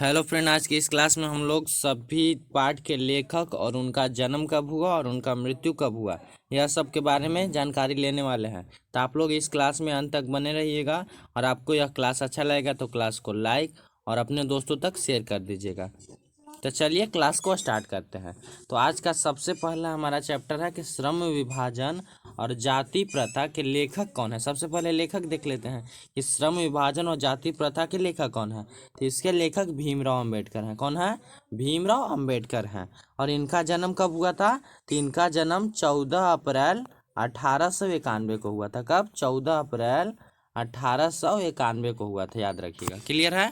Hello friend, आज की इस क्लास में हम लोग सभी पाठ के लेखक और उनका जन्म कब हुआ और उनका मृत्यु कब हुआ यह सब के बारे में जानकारी लेने वाले हैं। तो आप लोग इस क्लास में अंत तक बने रहिएगा और आपको यह क्लास अच्छा लगेगा तो क्लास को लाइक और अपने दोस्तों तक शेयर कर दीजिएगा। तो चलिए क्लास को स्टार्ट करते हैं। तो आज का सबसे पहला हमारा चैप्टर है कि श्रम विभाजन और जाति प्रथा के लेखक कौन है। सबसे पहले लेखक देख लेते हैं कि श्रम विभाजन और जाति प्रथा के लेखक कौन है। तो इसके लेखक भीमराव अंबेडकर हैं। कौन है? भीमराव अंबेडकर हैं। और इनका जन्म कब हुआ था? तो इनका जन्म 14 अप्रैल 1891 को हुआ था। कब? 14 अप्रैल 1891 को हुआ था, याद रखिएगा। क्लियर है?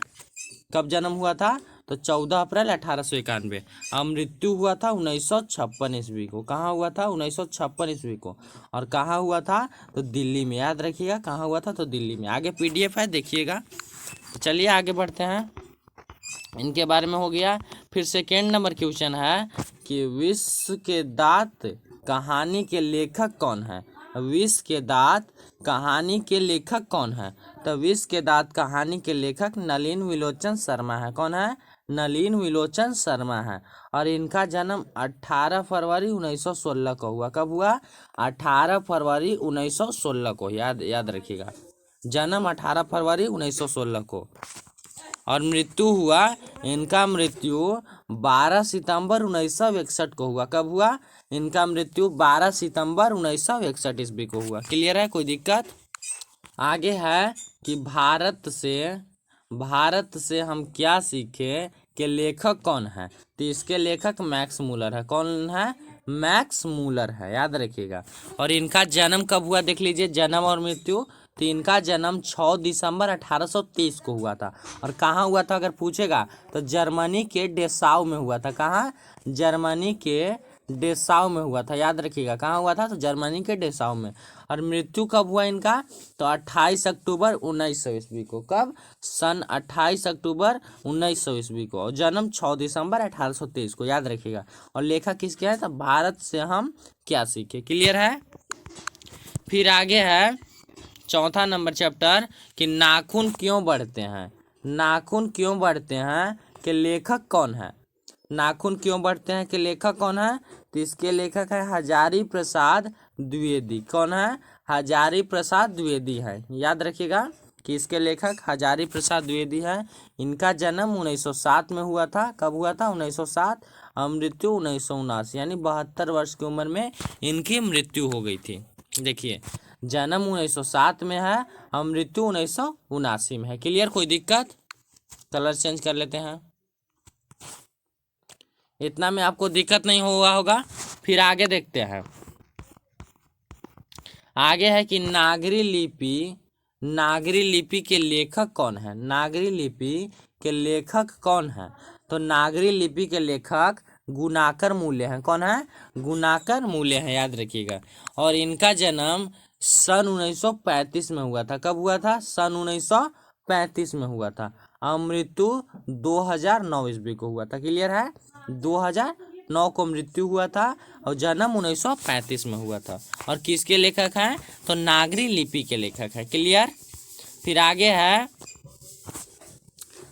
कब जन्म हुआ था? तो 14 अप्रैल 1891। और मृत्यु हुआ था 1956 ईस्वी को। कहाँ हुआ था? 1956 ईस्वी को। और कहाँ हुआ था? तो दिल्ली में, याद रखिएगा। कहाँ हुआ था? तो दिल्ली में। आगे पीडीएफ है, देखिएगा। तो चलिए आगे बढ़ते हैं। इनके बारे में हो गया। फिर सेकेंड नंबर क्वेश्चन है कि विश्व के दांत कहानी के लेखक कौन है। विश्व के दांत कहानी के लेखक कौन है? तो विश्व के दांत कहानी के लेखक नलिन विलोचन शर्मा है। कौन है? नलिन विलोचन शर्मा है। और इनका जन्म 18 फरवरी 1916 को हुआ। कब हुआ? 18 फरवरी 1916 को। याद रखिएगा, जन्म 18 फरवरी 1916 को। और मृत्यु हुआ, इनका मृत्यु 12 सितंबर 1961 को हुआ। कब हुआ? इनका मृत्यु 12 सितंबर 1961 ईस्वी को हुआ। क्लियर है? कोई दिक्कत? आगे है कि भारत से हम क्या सीखे के लेखक कौन है। तो इसके लेखक मैक्स मूलर है। कौन है? मैक्स मूलर है, याद रखिएगा। और इनका जन्म कब हुआ देख लीजिए, जन्म और मृत्यु। तो इनका जन्म 6 दिसंबर 1823 को हुआ था। और कहाँ हुआ था अगर पूछेगा तो जर्मनी के डेसाउ में हुआ था। कहाँ? जर्मनी के डेसाउ में हुआ था, याद रखिएगा। कहाँ हुआ था? तो जर्मनी के डेसाउ में। और मृत्यु कब हुआ इनका? तो 28 अक्टूबर 1900 ईस्वी को। कब? सन 28 अक्टूबर 1900 ईस्वी को। और जन्म 6 दिसंबर 1823 को, याद रखिएगा। और लेखक किसके हैं? तो भारत से हम क्या सीखे। क्लियर है? फिर आगे है चौथा नंबर चैप्टर कि नाखून क्यों बढ़ते हैं। नाखून क्यों बढ़ते हैं के लेखक कौन है। नाखून क्यों बढ़ते हैं के लेखक कौन है? तो इसके लेखक है हजारी प्रसाद द्विवेदी। कौन है? हजारी प्रसाद द्विवेदी है, याद रखिएगा कि इसके लेखक हजारी प्रसाद द्विवेदी है। इनका जन्म 1907 में हुआ था। कब हुआ था? 1907। और मृत्यु 1979, यानी 72 वर्ष की उम्र में इनकी मृत्यु हो गई थी। देखिए, जन्म 1907 में है और मृत्यु 1979 में है। क्लियर? कोई दिक्कत? कलर चेंज कर लेते हैं, इतना में आपको दिक्कत नहीं हुआ होगा। फिर आगे देखते हैं। आगे है कि नागरी लिपि के लेखक कौन है। नागरी लिपि के लेखक कौन है? तो नागरी लिपि के लेखक गुणाकर मूल्य हैं। कौन है? गुणाकर मूल्य हैं, याद रखिएगा। और इनका जन्म सन 1935 में हुआ था। कब हुआ था? सन 1935 में हुआ था। और मृत्यु 2009 ईस्वी को हुआ था। क्लियर है? 2009 को मृत्यु हुआ था और जन्म 1935 में हुआ था। और किसके लेखक हैं? तो नागरी लिपि के लेखक है। क्लियर? फिर आगे है,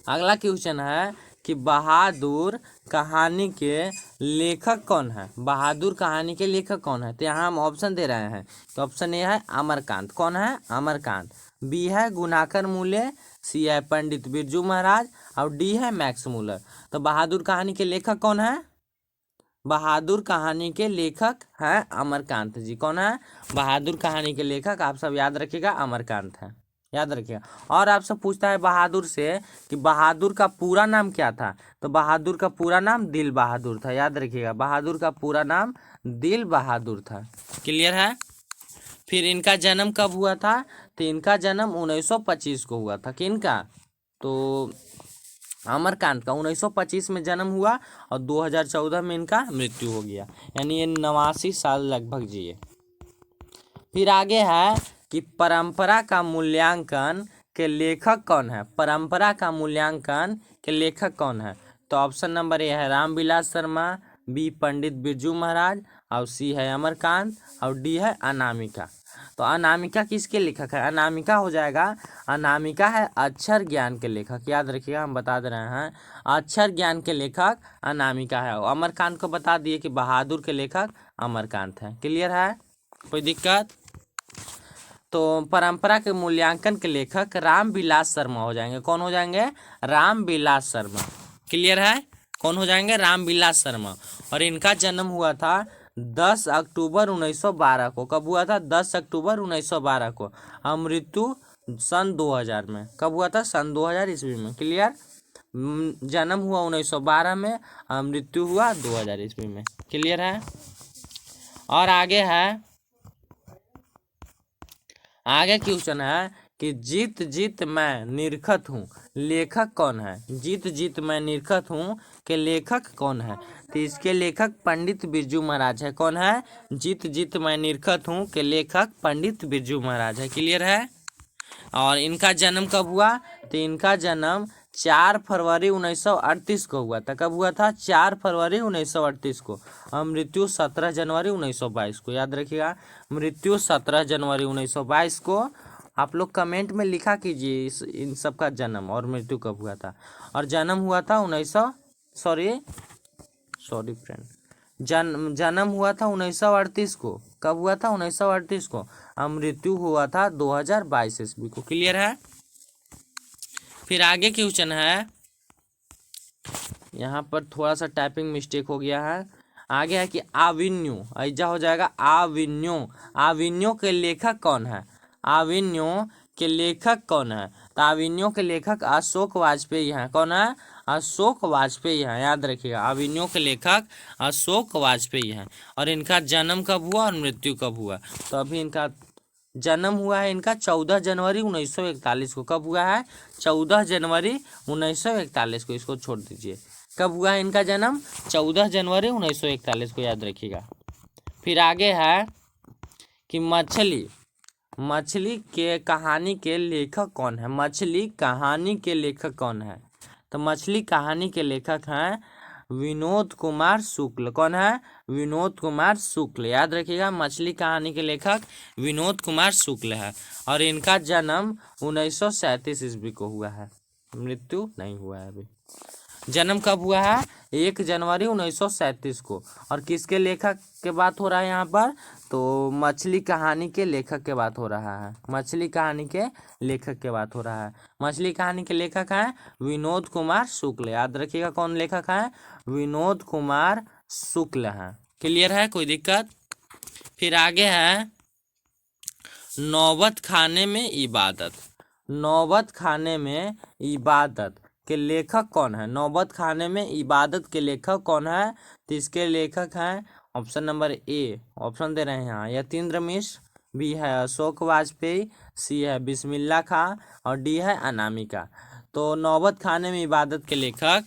अगला क्वेश्चन है कि बहादुर कहानी के लेखक कौन है। बहादुर कहानी के लेखक कौन है? तो यहाँ हम ऑप्शन दे रहे हैं। तो ऑप्शन ए है अमरकांत। कौन है? अमरकांत। बी है गुणाकर मूल्य। सी है पंडित बिरजू महाराज। और डी है मैक्स मूलर। तो बहादुर कहानी के लेखक कौन है? बहादुर कहानी के लेखक हैं अमरकांत जी। कौन है? बहादुर कहानी के लेखक, आप सब याद रखिएगा, अमरकांत है, याद रखिएगा। और आपसे पूछता है बहादुर से कि बहादुर का पूरा नाम क्या था। तो बहादुर का पूरा नाम दिल बहादुर था, याद रखिएगा। बहादुर का पूरा नाम दिल बहादुर था। क्लियर है? फिर इनका जन्म कब हुआ था? तो इनका जन्म 1925 को हुआ था। किनका? तो अमरकांत का 1925 में जन्म हुआ और 2014 में इनका मृत्यु हो गया, यानी ये 89 साल लगभग जिए। फिर आगे है कि परंपरा का मूल्यांकन के लेखक कौन है। परंपरा का मूल्यांकन के लेखक कौन है? तो ऑप्शन नंबर ए है रामविलास शर्मा। बी पंडित बिरजू महाराज। और सी है अमरकांत। और डी है अनामिका। तो अनामिका किसके लेखक है? अनामिका हो जाएगा, अनामिका है अक्षर ज्ञान के लेखक। याद रखिएगा, हम बता दे रहे हैं, अक्षर ज्ञान के लेखक अनामिका है। अमरकांत को बता दिए कि बहादुर के लेखक अमरकांत है। क्लियर है, कोई दिक्कत? तो परंपरा के मूल्यांकन के लेखक रामविलास शर्मा हो जाएंगे। कौन हो जाएंगे? रामविलास शर्मा। क्लियर है, कौन हो जाएंगे? रामविलास शर्मा। और इनका जन्म हुआ था 10 अक्टूबर 1912 को। कब हुआ था? 10 अक्टूबर 1912 को। और मृत्यु सन 2000 में। कब हुआ था? सन 2000 ईस्वी में। क्लियर, जन्म हुआ 1912 में और मृत्यु हुआ 2000 ईस्वी में। क्लियर है। और आगे है, आगे क्वेश्चन है कि जीत जीत मैं निरखत हूँ, लेखक कौन है? जीत जीत मैं निरखत हूँ के लेखक कौन है? तो इसके लेखक पंडित बिरजू महाराज है। कौन है? जीत जीत मैं निरखत हूँ के लेखक पंडित बिरजू महाराज है। क्लियर है। और इनका जन्म कब हुआ? तो इनका जन्म 4 फरवरी 1938 को हुआ था। कब हुआ था? 4 फरवरी 1938 को। और मृत्यु 17 जनवरी 1922 को। याद रखिएगा, मृत्यु 17 जनवरी 1922 को। आप लोग कमेंट में लिखा कीजिए इन सब का जन्म और मृत्यु कब हुआ था। और जन्म हुआ था सॉरी फ्रेंड, जन्म हुआ था 1938 को। कब हुआ था? 1938 को। और मृत्यु हुआ था 2022 ईस्वी को। क्लियर है। फिर आगे क्वेश्चन है, यहाँ पर थोड़ा सा टाइपिंग मिस्टेक हो गया है। आगे है कि आविन्यो, ऐजा हो जाएगा आविन्यो। आविन्यो के लेखक कौन है? आविन्यो के लेखक कौन है? तो आविन्यो के लेखक अशोक वाजपेयी हैं। कौन है? अशोक वाजपेयी हैं। याद रखिएगा, आविन्यो के लेखक अशोक वाजपेयी हैं। और इनका जन्म कब हुआ और मृत्यु कब हुआ? तो अभी इनका जन्म हुआ है इनका 14 जनवरी 1941 को। कब हुआ है? 14 जनवरी 1941 को। इसको छोड़ दीजिए। कब हुआ है इनका जन्म? 14 जनवरी 1941 को। याद रखिएगा। फिर आगे है कि मछली के कहानी के लेखक कौन है? मछली कहानी के लेखक कौन है? तो मछली कहानी के लेखक हैं विनोद कुमार शुक्ल। कौन है? विनोद कुमार शुक्ल। याद रखिएगा, मछली कहानी के लेखक विनोद कुमार शुक्ल है। और इनका जन्म 1937 ईस्वी को हुआ है। मृत्यु नहीं हुआ है अभी। जन्म कब हुआ है? 1 जनवरी 1937 को। और किसके लेखक के बात हो रहा है यहाँ पर? तो मछली कहानी के लेखक के बात हो रहा है। मछली कहानी के लेखक के बात हो रहा है। मछली कहानी के लेखक हैं विनोद कुमार शुक्ल। याद रखिएगा, कौन लेखक है? विनोद कुमार शुक्ल हैं। क्लियर है, कोई दिक्कत? फिर आगे है नौबत खाने में इबादत। नौबत खाने में इबादत के लेखक कौन है? नौबत खाने में इबादत के लेखक कौन है? तो इसके लेखक हैं ऑप्शन नंबर ए, ऑप्शन दे रहे हैं यहाँ, यतीन्द्र मिश्र, बी है अशोक वाजपेयी, सी है बिस्मिल्लाह खां और डी है अनामिका। तो नौबत खाने में इबादत के लेखक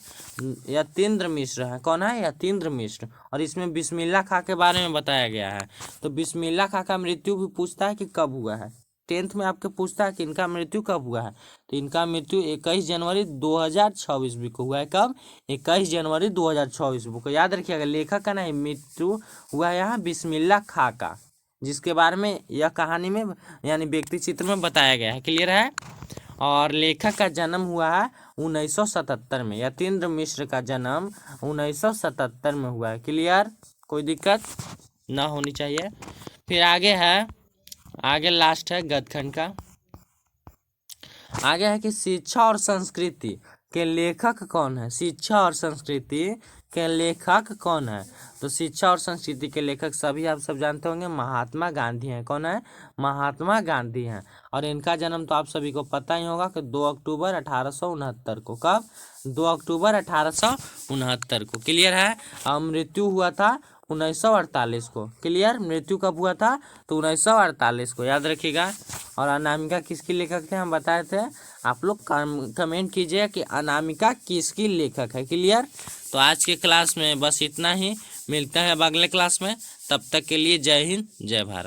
यतीन्द्र मिश्र हैं। कौन है? यतीन्द्र मिश्र। और इसमें बिस्मिल्लाह खां के बारे में बताया गया है। तो बिस्मिल्लाह खां का मृत्यु भी पूछता है कि कब हुआ है। 10th में आपके पूछता है कि इनका मृत्यु कब हुआ है। तो इनका मृत्यु 21 जनवरी 2006 ईस्वी को हुआ है। कब? 21 जनवरी 2006 ईस्वी को। याद रखिएगा, लेखक का नहीं, मृत्यु हुआ है यहाँ बिस्मिल्लाह खां का, जिसके बारे में यह कहानी में यानी व्यक्ति चित्र में बताया गया है। क्लियर है। और लेखक का जन्म हुआ है 1977 में। यतीन्द्र मिश्र का जन्म 1977 में हुआ है। क्लियर, कोई दिक्कत ना होनी चाहिए। फिर आगे है, आगे लास्ट है गदखंड का। आगे है कि शिक्षा और संस्कृति के लेखक कौन है? शिक्षा और संस्कृति के लेखक कौन है? तो शिक्षा और संस्कृति के लेखक सभी आप सब जानते होंगे, महात्मा गांधी हैं। कौन है? महात्मा गांधी हैं। और इनका जन्म तो आप सभी को पता ही होगा कि 2 अक्टूबर 1869 को। कब? 2 अक्टूबर 1869 को। क्लियर है। और मृत्यु हुआ था 1948 को। क्लियर, मृत्यु कब हुआ था? तो 1948 को। याद रखिएगा। और अनामिका किसकी लेखक थे हम बताए थे। आप लोग कमेंट कीजिए कि अनामिका किसकी लेखक है। क्लियर। तो आज के क्लास में बस इतना ही। मिलते हैं अब अगले क्लास में। तब तक के लिए जय हिंद, जय भारत।